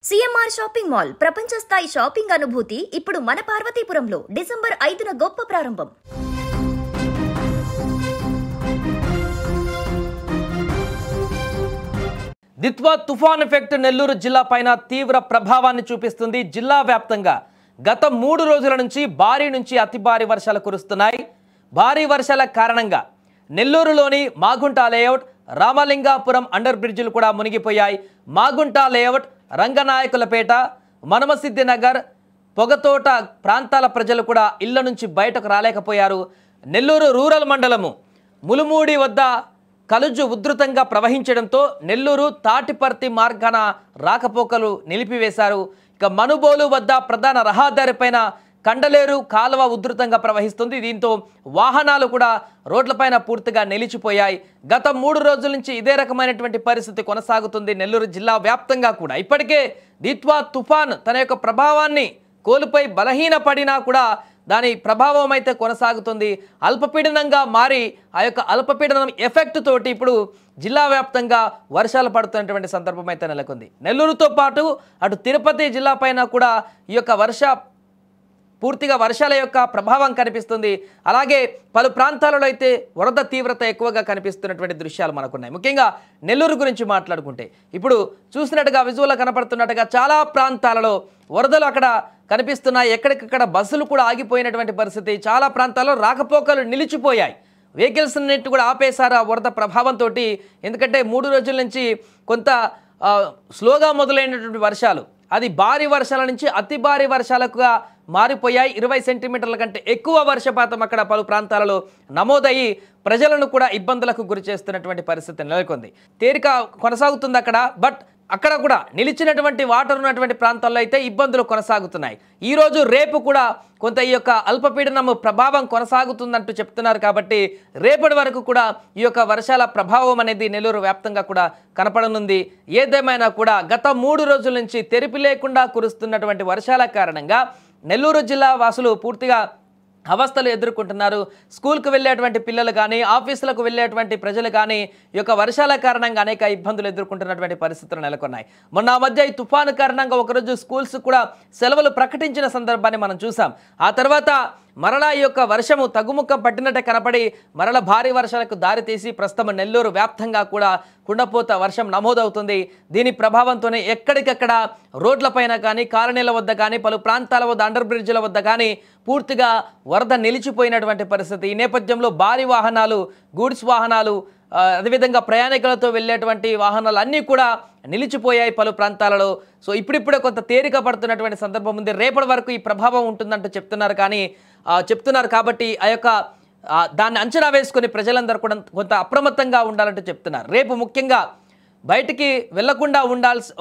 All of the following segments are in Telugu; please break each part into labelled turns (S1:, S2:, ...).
S1: సిఎంఆర్ షాపింగ్ మాల్ ప్రపంచ స్థాయి షాపింగ్ అనుభూతి ఇప్పుడు మన పార్వతీపురంలో డిసెంబర్ 5న గొప్ప ప్రారంభం.
S2: దిత్వా తుఫాన్ ఎఫెక్ట్ నెల్లూరు జిల్లా పైన తీవ్ర ప్రభావాన్ని చూపిస్తుంది. జిల్లా వ్యాప్తంగా గత 3 రోజుల నుంచి భారీ నుంచి అతి భారీ వర్షాలు కురుస్తున్నాయి. భారీ వర్షాల కారణంగా నెల్లూరులోని మాగుంట లేఅవుట్, రామలింగాపురం అండర్ బ్రిడ్జిలు కూడా మునిగిపోయాయి. మాగుంట లేఅవుట్, రంగనాయకులపేట, మనమసిద్ధి నగర్, పొగతోట ప్రాంతాల ప్రజలు కూడా ఇళ్ల నుంచి బయటకు రాలేకపోయారు. నెల్లూరు రూరల్ మండలము ములుమూడి వద్ద కలుజు ఉధృతంగా ప్రవహించడంతో నెల్లూరు తాటిపర్తి మార్గాన రాకపోకలు నిలిపివేశారు. ఇక మనుబోలు వద్ద ప్రధాన రహదారిపైన కండలేరు కాలువ ఉధృతంగా ప్రవహిస్తుంది. దీంతో వాహనాలు కూడా రోడ్లపైన పూర్తిగా నిలిచిపోయాయి. గత 3 రోజుల నుంచి ఇదే రకమైనటువంటి పరిస్థితి కొనసాగుతుంది నెల్లూరు జిల్లా వ్యాప్తంగా కూడా. ఇప్పటికే దిత్వా తుఫాన్ తన యొక్క ప్రభావాన్ని కోల్పోయి బలహీనపడినా కూడా దాని ప్రభావం అయితే కొనసాగుతుంది. అల్పపీడనంగా మారి ఆ యొక్క అల్పపీడనం ఎఫెక్ట్ తోటి ఇప్పుడు జిల్లా వ్యాప్తంగా వర్షాలు పడుతున్నటువంటి సందర్భం అయితే నెలకొంది. నెల్లూరుతో పాటు అటు తిరుపతి జిల్లా పైన కూడా ఈ యొక్క పూర్తిగా వర్షాల యొక్క ప్రభావం కనిపిస్తుంది. అలాగే పలు ప్రాంతాలలో అయితే వరద తీవ్రత ఎక్కువగా కనిపిస్తున్నటువంటి దృశ్యాలు మనకున్నాయి. ముఖ్యంగా నెల్లూరు గురించి మాట్లాడుకుంటే ఇప్పుడు చూసినట్టుగా విజువల్లో కనపడుతున్నట్టుగా చాలా ప్రాంతాలలో వరదలు అక్కడ కనిపిస్తున్నాయి. ఎక్కడికక్కడ బస్సులు కూడా ఆగిపోయినటువంటి పరిస్థితి. చాలా ప్రాంతాల్లో రాకపోకలు నిలిచిపోయాయి. వెహికల్స్ అన్నిటి కూడా ఆపేశారు ఆ వరద ప్రభావంతో. ఎందుకంటే 3 రోజుల నుంచి కొంత స్లోగా మొదలైనటువంటి వర్షాలు అది భారీ వర్షాల నుంచి అతి భారీ వర్షాలుగా మారిపోయాయి. 20 సెంటీమీటర్ల కంటే ఎక్కువ వర్షపాతం అక్కడ పలు ప్రాంతాలలో నమోదయ్యి ప్రజలను కూడా ఇబ్బందులకు గురి చేస్తున్నటువంటి పరిస్థితి నెలకొంది. తేలిక కొనసాగుతుంది అక్కడ. బట్ అక్కడ కూడా నిలిచినటువంటి వాటర్ ఉన్నటువంటి ప్రాంతాల్లో అయితే ఇబ్బందులు కొనసాగుతున్నాయి. ఈరోజు రేపు కూడా కొంత ఈ యొక్క అల్పపీడనము ప్రభావం కొనసాగుతుందంటూ చెప్తున్నారు. కాబట్టి రేపటి వరకు కూడా ఈ యొక్క వర్షాల ప్రభావం అనేది నెల్లూరు వ్యాప్తంగా కూడా కనపడనుంది. ఏదేమైనా కూడా గత 3 రోజుల నుంచి తెరిపి లేకుండా కురుస్తున్నటువంటి వర్షాల కారణంగా నెల్లూరు జిల్లా వాసులు పూర్తిగా అవస్థలు ఎదుర్కొంటున్నారు. స్కూల్కు వెళ్ళేటువంటి పిల్లలు కానీ, ఆఫీసులకు వెళ్ళేటువంటి ప్రజలు కానీ ఈ యొక్క వర్షాల కారణంగా అనేక ఇబ్బందులు ఎదుర్కొంటున్నటువంటి పరిస్థితులు నెలకొన్నాయి. మొన్న మధ్య ఈ తుఫాను కారణంగా ఒకరోజు స్కూల్స్ కూడా సెలవులు ప్రకటించిన సందర్భాన్ని మనం చూసాం. ఆ తర్వాత మరలా ఈ యొక్క వర్షము తగ్గుముఖం పట్టినట్టే కనపడి మరల భారీ వర్షాలకు దారితీసి ప్రస్తుతం నెల్లూరు వ్యాప్తంగా కూడా కుండపోత వర్షం నమోదవుతుంది. దీని ప్రభావంతోనే ఎక్కడికక్కడ రోడ్లపైన కానీ, కాలనీల వద్ద కానీ, పలు ప్రాంతాల వద్ద అండర్ బ్రిడ్జిల వద్ద కానీ పూర్తిగా వరద నిలిచిపోయినటువంటి పరిస్థితి. ఈ నేపథ్యంలో భారీ వాహనాలు, గూడ్స్ వాహనాలు, అదేవిధంగా ప్రయాణికులతో వెళ్ళేటువంటి వాహనాలు అన్నీ కూడా నిలిచిపోయాయి పలు ప్రాంతాలలో. సో ఇప్పుడిప్పుడే కొంత తేలిక పడుతున్నటువంటి సందర్భం ఉంది. రేపటి వరకు ఈ ప్రభావం ఉంటుందంటూ చెప్తున్నారు కాబట్టి ఆ యొక్క దాన్ని అంచనా వేసుకొని ప్రజలందరూ కూడా కొంత అప్రమత్తంగా ఉండాలంటూ చెప్తున్నారు. రేపు ముఖ్యంగా బయటికి వెళ్లకుండా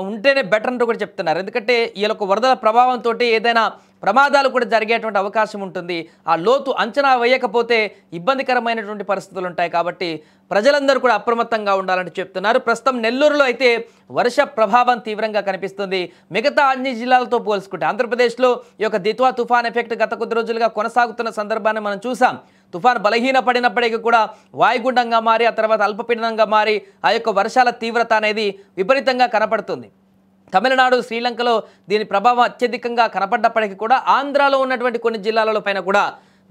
S2: ఉంటేనే బెటర్ అంటూ కూడా చెప్తున్నారు. ఎందుకంటే ఈ యొక్క వరదల ప్రభావంతో ఏదైనా ప్రమాదాలు కూడా జరిగేటువంటి అవకాశం ఉంటుంది. ఆ లోతు అంచనా వేయకపోతే ఇబ్బందికరమైనటువంటి పరిస్థితులు ఉంటాయి. కాబట్టి ప్రజలందరూ కూడా అప్రమత్తంగా ఉండాలని చెప్తున్నారు. ప్రస్తుతం నెల్లూరులో అయితే వర్ష ప్రభావం తీవ్రంగా కనిపిస్తుంది. మిగతా అన్ని జిల్లాలతో పోల్చుకుంటే ఆంధ్రప్రదేశ్లో ఈ యొక్క దిత్వా తుఫాన్ ఎఫెక్ట్ గత కొద్ది రోజులుగా కొనసాగుతున్న సందర్భాన్ని మనం చూసాం. తుఫాన్ బలహీనపడినప్పటికీ కూడా వాయుగుండంగా మారి ఆ తర్వాత అల్పపీడనంగా మారి ఆ యొక్క వర్షాల తీవ్రత అనేది విపరీతంగా కనపడుతుంది. తమిళనాడు, శ్రీలంకలో దీని ప్రభావం అత్యధికంగా కనపడ్డప్పటికీ కూడా ఆంధ్రాలో ఉన్నటువంటి కొన్ని జిల్లాల పైన కూడా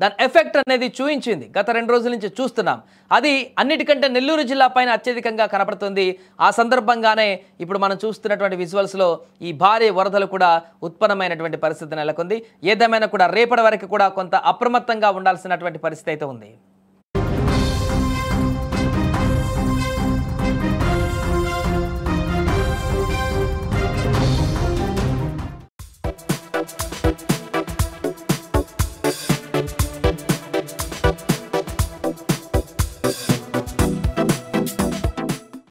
S2: దాని ఎఫెక్ట్ అనేది చూయించింది. గత 2 రోజుల నుంచి చూస్తున్నాం. అది అన్నిటికంటే నెల్లూరు జిల్లా పైన అత్యధికంగా కనపడుతుంది. ఆ సందర్భంగానే ఇప్పుడు మనం చూస్తున్నటువంటి విజువల్స్లో ఈ భారీ వరదలు కూడా ఉత్పన్నమైనటువంటి పరిస్థితి నెలకొంది. ఏదేమైనా కూడా రేపటి వరకు కూడా కొంత అప్రమత్తంగా ఉండాల్సినటువంటి పరిస్థితి అయితే ఉంది.